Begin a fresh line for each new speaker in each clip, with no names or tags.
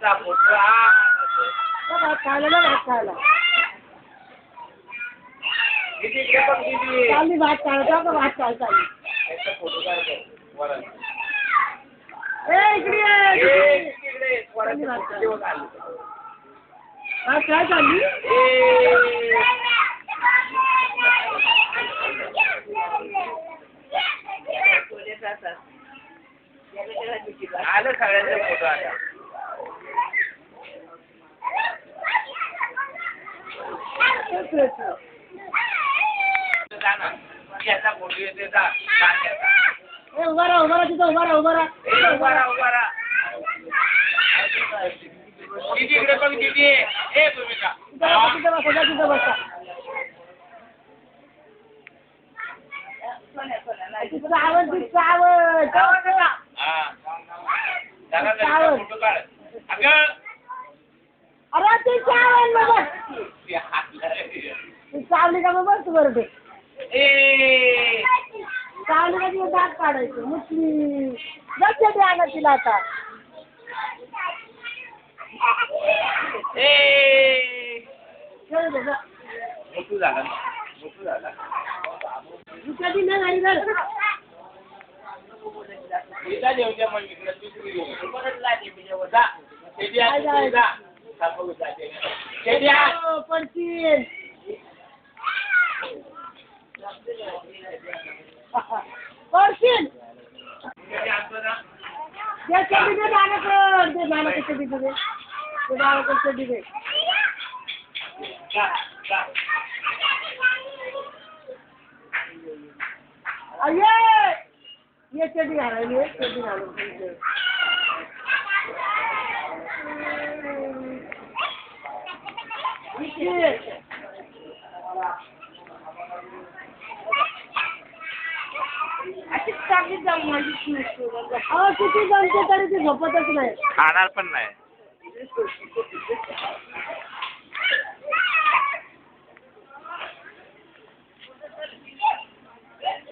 आमचा फोटो
खायला
दीदी बघ दीदी
चालली भात खायला का भात खायला चालली
फोटो काढतो वरण
इकडे भात काय चालली
आलं सगळ्यांचा फोटो आता याचा फोटो येते
उभा राहा तिथं उभा राहा
दीदी इकडे बघ दीदी ए भूमिका
तिथं बसा
फोटो काढ अगं
अरे ते चावली का मग बस बरं ते चावली का तिला दात काढायचं मुसली लक्ष द्या ना तिला आता
मोठू झाला
कधी नाही झाली
देवच्या मंडळीकडे दुसरी घेऊन परत लागली
पडतील पडतील ये चड्डी घालायली चड्डी घालून किती जमते तरी ती झोपतच नाही
खाणार पण नाही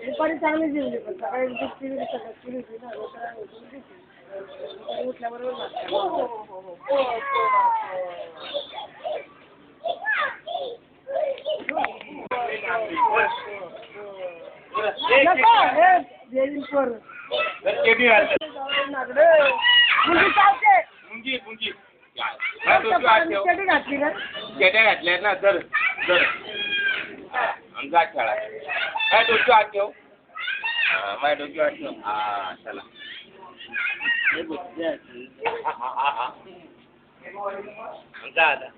दुपारी चांगली जेवली पण सकाळी उठल्याबरोबर घातली ना
चेट्या घातल्या ना जर जा खेळा काय डोक्यावर हात ठेव माझ्या डोक्यावर हात ठेव हा चला जा आता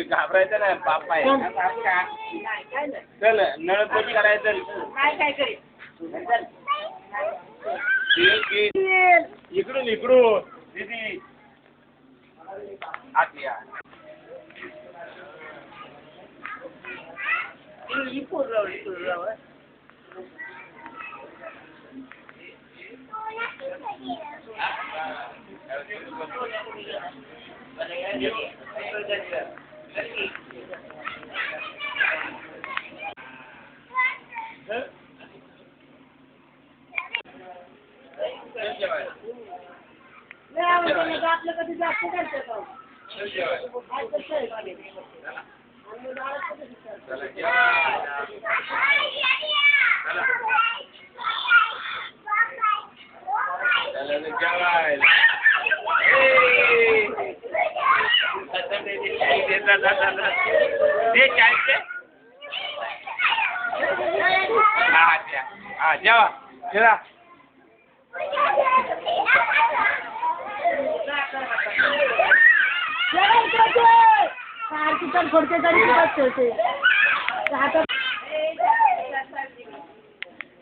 घाबरायचं नाही बाप आहे चल नळपोट करायचं इकडून दीदी आत या
आपलं कधी जास्त करतात
जेवा खेळा
सारखी तर फोडते तरी ठेवते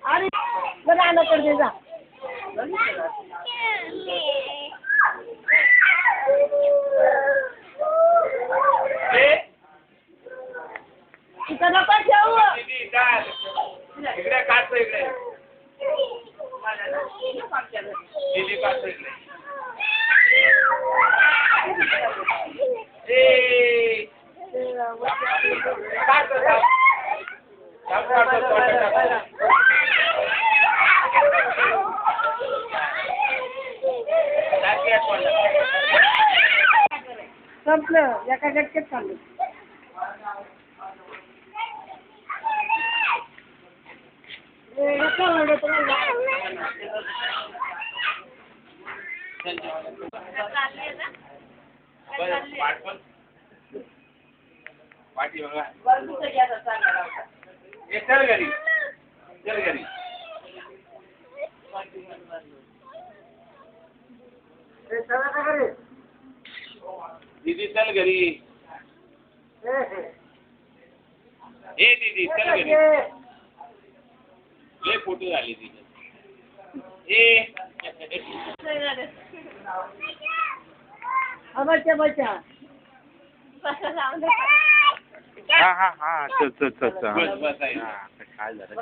आणि राहणं पडते जा इकडं पण ठेवू
इकडे काढतो इकडे दीदी काढतो इकडे
संपलं एका गटकेत चाललं.
पाठी बघा. चल घरी चल घरी. दीदी चल घरी. ए दीदी चल घरी. लय फोटो झाले तिचे. ए
बच्चा बच्चा
हा चल
बस बस आहे.
काय झालं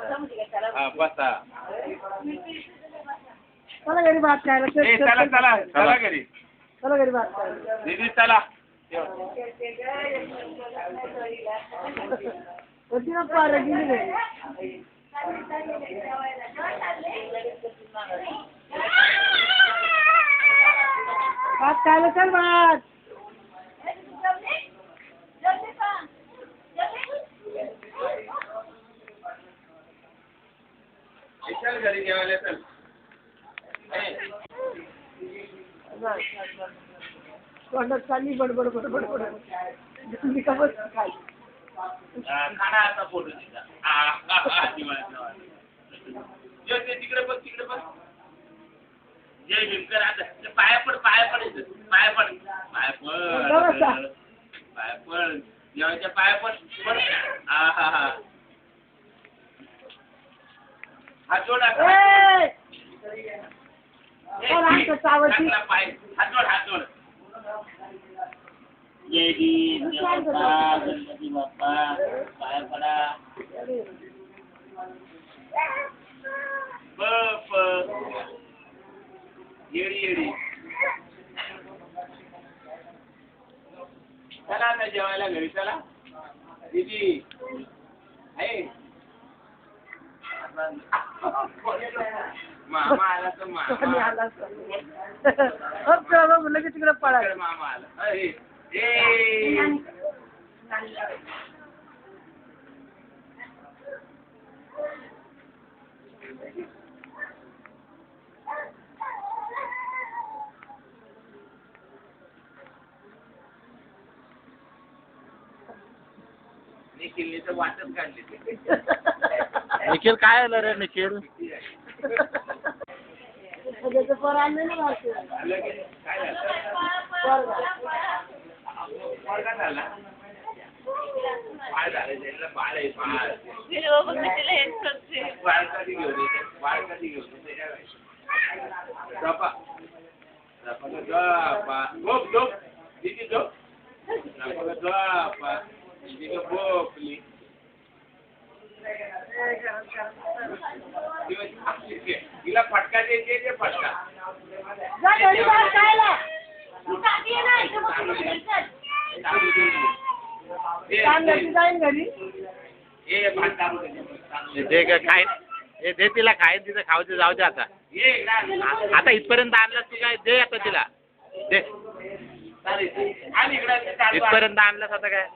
हा बसा.
चला घरी भात खायला.
ए चला चला चला घरी.
चला घरी भात खायला.
दीदी चला.
होती ना पार गेली घरी. भात खायला चल भात.
चल घरी जेवायला चल.
तोंडात चालली बडबड बडबड बडबड. मी का बस खाय.
खाना आता फोटो तिचा. तिकडे बघ तिकडे बघ. जय भीम कर आता. पाया पड पाया पड पाया पड पाया पड पाया पड. जेवायच्या पाया पड पड. हा हात जोड. पाय हात जोड हात जोड. जय भीम जय बाप्पा गणपती बाप्पा. पाया पडा. बप येडी येडी. चला आता जेवायला घरी चला. दीदी आहे. मामा आला तर मामा
आला लगेच तिकडे पळाला.
मामा आला. निखिलने वाटच काढली.
निखिल काय आलं रे निखिल.
पोर आणलं ना
वर्गात झाला. बाळ झालं त्याला. बाळ आहे बाळ. बाळ कधी घेऊन येते. बाळ कधी घेऊन येते. झोपा झोपा झोप झोप. दीदी झोप. झोपा दीदी झोपली. तिला फटका दे फटका.
जाईन घरी.
दे काय दे तिला खाय. तिचं खावते जाऊ दे आता. आता इथपर्यंत आणलं तू काय. दे आता तिला दे. इथपर्यंत आणलंस आता काय.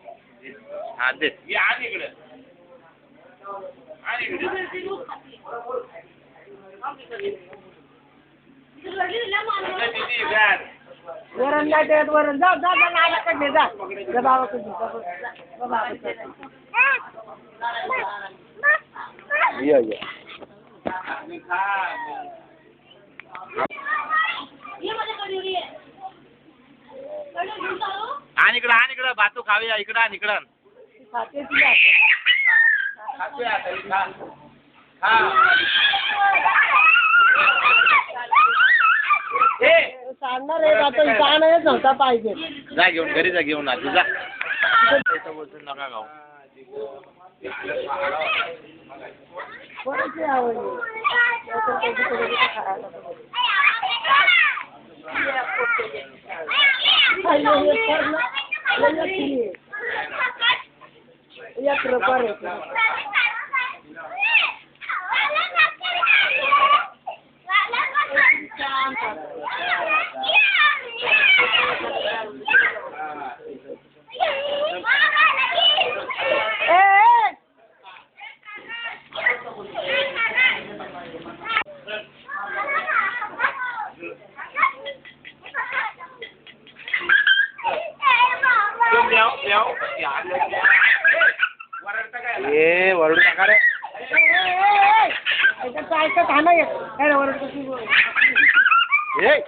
हा दे.
वरण नाही देत. वरण जा जा जा नाल्याकडे जा. जा बाबाकडे
ये आण इकडं भातू खाऊया. इकडं आण इकडं.
सांगणार आहे आता जाणच नव्हता पाहिजे.
जा घेऊन घरी जा. घेऊन आधी जा. नका खाऊ.
कोणाची आवड एक रुपये
ए वरडू नका रे.
ऐकत हा नाही ओरडतो.
ए